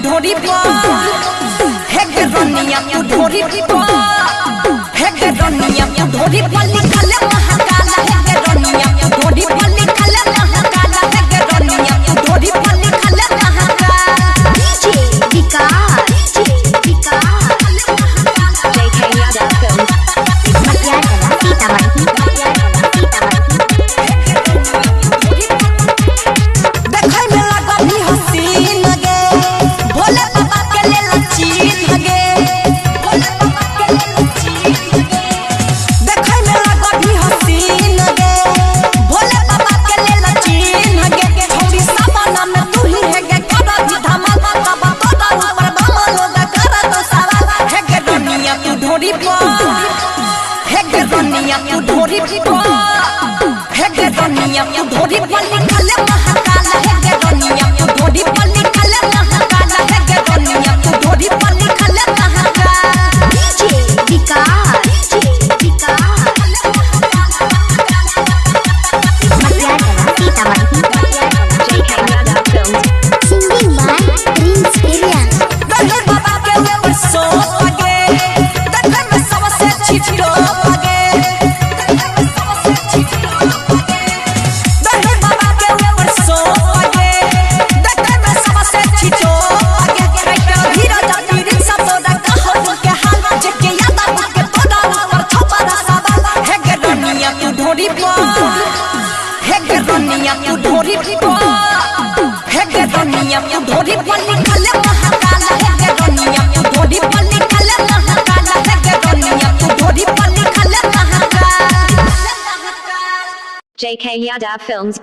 ढोरी हे के रनिया तू ढोरी हे के रनिया तू ढोरी लिखल महाकाल हे के रनिया तू ढोरी लिखल महाकाल हे के रनिया तू ढोरी लिखल महाकाल डीजे विकास JK यादव फिल्म्स मटियाला सीतामढ़ी देखै में लागल हसीन गे भोले बाबा के लेल चीज गे भोले बाबा के लेल चीज गे देखै में लागल हसीन गे भोले बाबा के लेल चीज गे छोड़ी सावन में तू ही है गे करा धमाका बाबा तोरा ऊपर बाबा लोग करा तो सारा है गे दुनिया तू ढोरी हे गे दुनिया तू ढोरी हे गे दुनिया तू ढोरी लिखल महाकाल हे गे दुनिया तू ढोरी लिखल महाकाल हे गे दुनिया तू ढोरी लिखल Mahakal DJ Vikas Matiyala Sitamarhi JK Yadav films singing by Prince area दहे बाबा के ऊपर सो लगे दहे में सबसे छिटो लगे दहे बाबा के ऊपर सो लगे दहे में सबसे छिटो लगे कइटा हीरा जाती सब तोरा कहो के हाल जेके याद के तोरा ऊपर छपरा सादा हे गे दुनिया तू ढोरी हे गे दुनिया तू ढोरी हे गे दुनिया तू ढोरी लिखल महाकाल हे गे दुनिया तू ढोरी लिखल महाकाल हे गे दुनिया तू ढोरी लिखल महाकाल JK यादव फिल्म्स